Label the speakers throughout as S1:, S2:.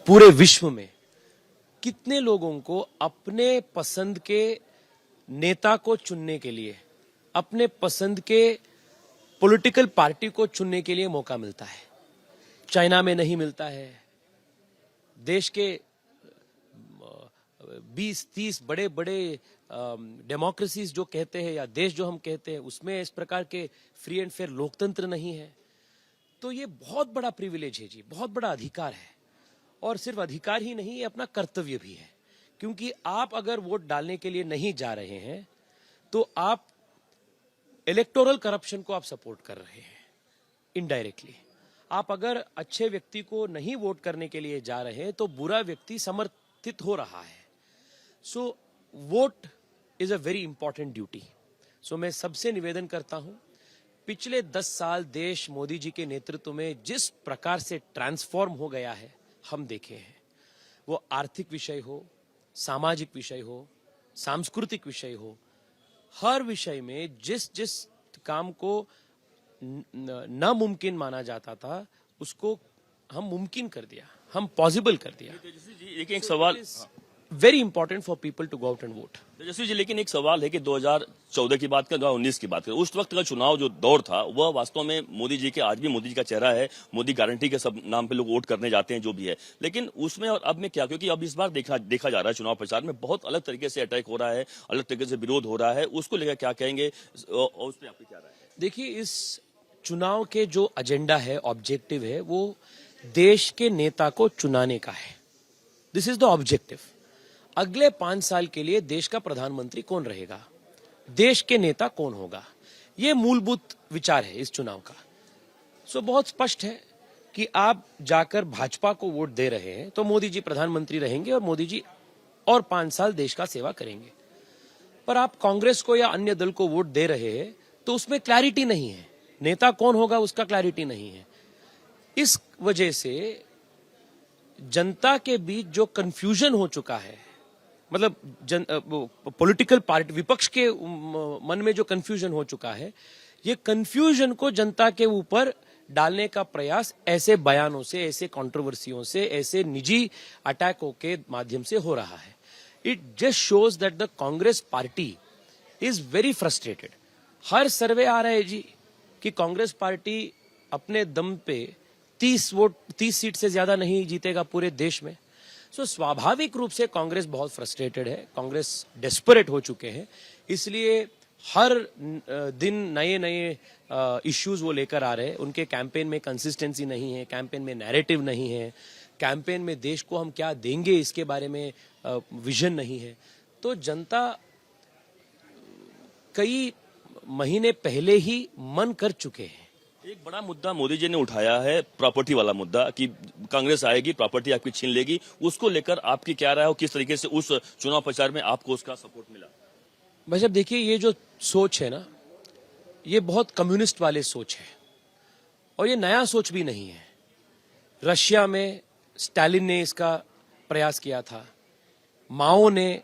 S1: पूरे विश्व में कितने लोगों को अपने पसंद के नेता को चुनने के लिए, अपने पसंद के पॉलिटिकल पार्टी को चुनने के लिए मौका मिलता है। चाइना में नहीं मिलता है। देश के 20-30 बड़े बड़े डेमोक्रेसीज जो कहते हैं या देश जो हम कहते हैं उसमें इस प्रकार के फ्री एंड फेयर लोकतंत्र नहीं है। तो ये बहुत बड़ा प्रिविलेज है जी, बहुत बड़ा अधिकार है। और सिर्फ अधिकार ही नहीं, ये अपना कर्तव्य भी है। क्योंकि आप अगर वोट डालने के लिए नहीं जा रहे हैं तो आप इलेक्टोरल करप्शन को आप सपोर्ट कर रहे हैं इनडायरेक्टली। आप अगर अच्छे व्यक्ति को नहीं वोट करने के लिए जा रहे हैं तो बुरा व्यक्ति समर्थित हो रहा है। So vote is a very important duty. So मैं सबसे निवेदन करता हूं, पिछले 10 साल देश मोदी जी के नेतृत्व में जिस प्रकार से ट्रांसफॉर्म हो गया है हम देखे हैं। वो आर्थिक विषय हो, सामाजिक विषय हो, सांस्कृतिक विषय हो, हर विषय में जिस जिस काम को नामुमकिन माना जाता था उसको हम मुमकिन कर दिया, हम पॉसिबल कर दिया।
S2: लेकिन एक सवाल,
S1: very important for people to go out and vote.
S2: Tejashwi ji, लेकिन एक सवाल है कि 2014 की बात करें, 2019 की बात करें, उस वक्त का चुनाव जो दौर था वह वास्तव में मोदी जी के, आज भी मोदी जी का चेहरा है, मोदी गारंटी के सब नाम पे लोग वोट करने जाते हैं जो भी है। लेकिन उसमें और अब में क्या, क्योंकि अब इस बार देखा जा रहा है चुनाव प्रचार में बहुत अलग तरीके से अटैक हो रहा है, अलग तरीके से विरोध हो रहा है, उसको लेकर क्या कहेंगे और उस पर आपकी क्या राय है?
S1: देखिए, इस चुनाव के जो एजेंडा है, ऑब्जेक्टिव है, वो देश के नेता को चुनाने का है। This is the objective. अगले 5 साल के लिए देश का प्रधानमंत्री कौन रहेगा, देश के नेता कौन होगा, ये मूलभूत विचार है इस चुनाव का। सो बहुत स्पष्ट है कि आप जाकर भाजपा को वोट दे रहे हैं तो मोदी जी प्रधानमंत्री रहेंगे और मोदी जी और 5 साल देश का सेवा करेंगे। पर आप कांग्रेस को या अन्य दल को वोट दे रहे हैं तो उसमें क्लैरिटी नहीं है, नेता कौन होगा उसका क्लैरिटी नहीं है। इस वजह से जनता के बीच जो कंफ्यूजन हो चुका है, मतलब पॉलिटिकल पार्टी, विपक्ष के मन में जो कंफ्यूजन हो चुका है, ये कंफ्यूजन को जनता के ऊपर डालने का प्रयास ऐसे बयानों से, ऐसे कंट्रोवर्सियों से, ऐसे निजी अटैकों के माध्यम से हो रहा है। It just shows that the Congress party is very frustrated. हर सर्वे आ रहा है जी कि कांग्रेस पार्टी अपने दम पे 30 सीट से ज्यादा नहीं जीतेगा पूरे देश में। सो स्वाभाविक रूप से कांग्रेस बहुत फ्रस्ट्रेटेड है, कांग्रेस डेस्परेट हो चुके हैं। इसलिए हर दिन नए नए इश्यूज वो लेकर आ रहे हैं। उनके कैंपेन में कंसिस्टेंसी नहीं है, कैंपेन में नैरेटिव नहीं है, कैंपेन में देश को हम क्या देंगे इसके बारे में विजन नहीं है। तो जनता कई महीने पहले ही मन कर चुके हैं।
S2: एक बड़ा मुद्दा मोदी जी ने उठाया है, प्रॉपर्टी वाला मुद्दा, कि कांग्रेस आएगी, प्रॉपर्टी आपकी छीन लेगी। उसको लेकर आपकी क्या राय हो, किस तरीके से उस चुनाव प्रचार में आपको उसका सपोर्ट मिला?
S1: भाई साहब देखिए, ये जो सोच है ना, ये बहुत कम्युनिस्ट वाले सोच है और ये नया सोच भी नहीं है। रशिया में स्टालिन ने इसका प्रयास किया था, माओ ने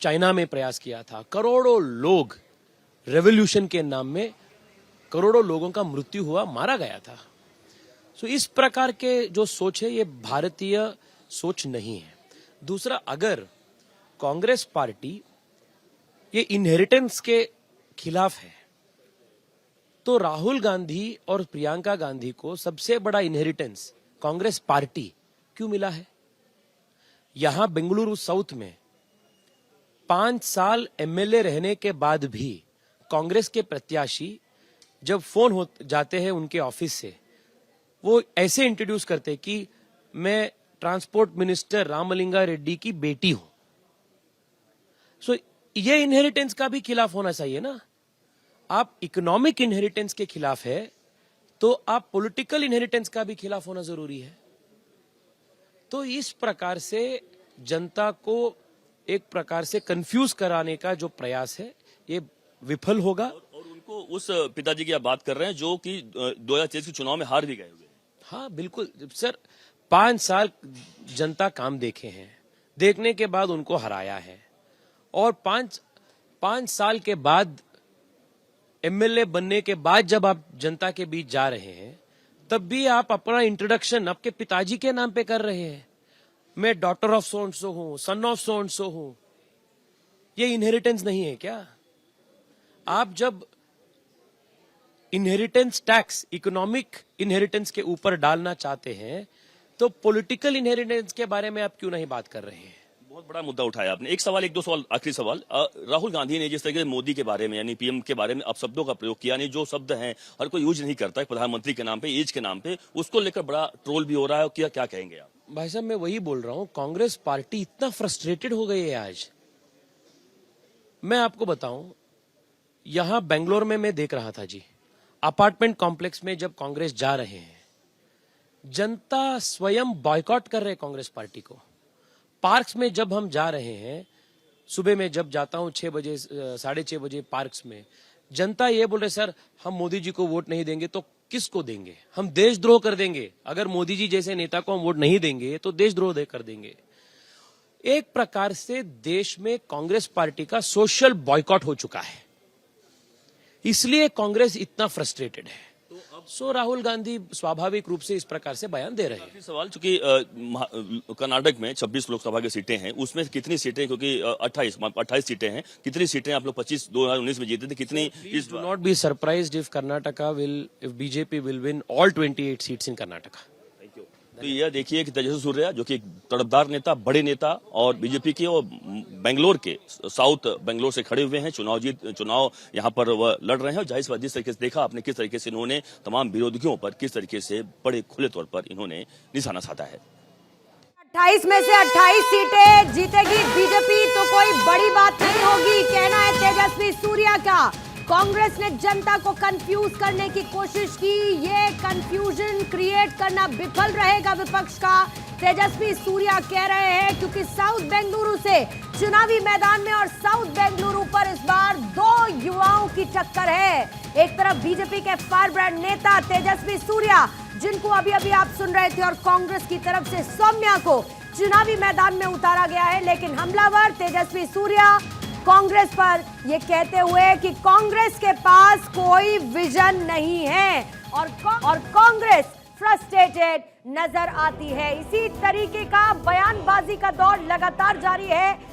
S1: चाइना में प्रयास किया था। करोड़ों लोग रेवोल्यूशन के नाम में, करोड़ों लोगों का मृत्यु हुआ, मारा गया था। सो इस प्रकार के जो सोच है ये भारतीय सोच नहीं है। दूसरा, अगर कांग्रेस पार्टी ये इनहेरिटेंस के खिलाफ है तो राहुल गांधी और प्रियंका गांधी को सबसे बड़ा इनहेरिटेंस कांग्रेस पार्टी क्यों मिला है? यहां बेंगलुरु साउथ में 5 साल एमएलए रहने के बाद भी कांग्रेस के प्रत्याशी जब फोन हो जाते हैं उनके ऑफिस से, वो ऐसे इंट्रोड्यूस करते कि मैं ट्रांसपोर्ट मिनिस्टर रामलिंगा रेड्डी की बेटी हूं। सो ये इनहेरिटेंस का भी खिलाफ होना चाहिए ना। आप इकोनॉमिक इनहेरिटेंस के खिलाफ है तो आप पॉलिटिकल इनहेरिटेंस का भी खिलाफ होना जरूरी है। तो इस प्रकार से जनता को एक प्रकार से कंफ्यूज कराने का जो प्रयास है ये विफल होगा।
S2: और उनको, उस पिताजी की आप बात कर रहे हैं जो कि 2023 के चुनाव में हार भी गए हुए।
S1: हाँ बिल्कुल सर, 5 साल जनता काम देखे हैं, देखने के बाद उनको हराया है। और 5 साल के बाद एमएलए बनने के बाद जब आप जनता के बीच जा रहे हैं तब भी आप अपना इंट्रोडक्शन आपके पिताजी के नाम पे कर रहे हैं। मैं daughter of so and so हूं, son of so and so हूं, ये इनहेरिटेंस नहीं है क्या? आप जब इनहेरिटेंस टैक्स इकोनॉमिक इनहेरिटेंस के ऊपर डालना चाहते हैं तो पॉलिटिकल इनहेरिटेंस के बारे में आप क्यों नहीं बात कर रहे हैं?
S2: बहुत बड़ा मुद्दा उठाया आपने। एक सवाल, एक दो सवाल, आखिरी सवाल। राहुल गांधी ने जिस तरीके से मोदी के बारे में यानी पीएम के बारे में अपशब्दों का प्रयोग किया, यानी जो शब्द हैं हर कोई यूज नहीं करता है प्रधानमंत्री के नाम पे, एज के नाम पे, उसको लेकर बड़ा ट्रोल भी हो रहा है। क्या कहेंगे आप?
S1: भाई साहब, मैं वही बोल रहा हूं, कांग्रेस पार्टी इतना फ्रस्ट्रेटेड हो गई है आज। मैं आपको बताऊं, यहां बेंगलोर में मैं देख रहा था जी, अपार्टमेंट कॉम्प्लेक्स में जब कांग्रेस जा रहे हैं, जनता स्वयं बॉयकॉट कर रहे हैं कांग्रेस पार्टी को। पार्क्स में जब हम जा रहे हैं, सुबह में जब जाता हूं 6 बजे 6:30 बजे पार्क्स में, जनता ये बोल रहे सर हम मोदी जी को वोट नहीं देंगे तो किसको देंगे? हम देशद्रोह कर देंगे। अगर मोदी जी जैसे नेता को हम वोट नहीं देंगे तो देशद्रोह कर देंगे। एक प्रकार से देश में कांग्रेस पार्टी का सोशल बॉयकॉट हो चुका है, इसलिए कांग्रेस इतना फ्रस्ट्रेटेड है। सो राहुल गांधी स्वाभाविक रूप से इस प्रकार से बयान दे रहे हैं।
S2: आखिरी सवाल, चूंकि कर्नाटक में 26 लोकसभा की सीटें हैं, उसमें कितनी सीटें, क्योंकि 28 सीटें हैं, कितनी सीटें आप लोग 25 2019 में जीते थे, कितनी इस
S1: do not be surprised if Karnataka if BJP will win all 28 seats in Karnataka.
S2: तो यह देखिए कि तेजस्वी सूर्या, जो कि एक तड़पदार नेता, बड़े नेता, और बीजेपी के और बेंगलोर के, साउथ बेंगलोर से खड़े हुए हैं, चुनाव यहाँ पर वह लड़ रहे हैं। और जाहिर सी बात, जिस तरीके से देखा आपने किस तरीके से इन्होंने तमाम विरोधियों पर किस तरीके से बड़े खुले तौर पर इन्होंने निशाना साधा है।
S3: 28 में से 28 सीटें जीतेगी बीजेपी तो कोई बड़ी बात नहीं होगी, कहना है तेजस्वी सूर्या का। कांग्रेस ने जनता को कंफ्यूज करने की कोशिश की, ये कंफ्यूजन क्रिएट करना विफल रहेगा विपक्ष का, तेजस्वी सूर्या कह रहे हैं, क्योंकि साउथ बेंगलुरु से चुनावी मैदान में और साउथ बेंगलुरु पर इस बार 2 युवाओं की टक्कर है। एक तरफ बीजेपी के फायर ब्रांड नेता तेजस्वी सूर्या, जिनको अभी अभी आप सुन रहे थे, और कांग्रेस की तरफ से सौम्या को चुनावी मैदान में उतारा गया है। लेकिन हमलावर तेजस्वी सूर्या कांग्रेस पर यह कहते हुए कि कांग्रेस के पास कोई विजन नहीं है और कांग्रेस फ्रस्ट्रेटेड नजर आती है। इसी तरीके का बयानबाजी का दौर लगातार जारी है।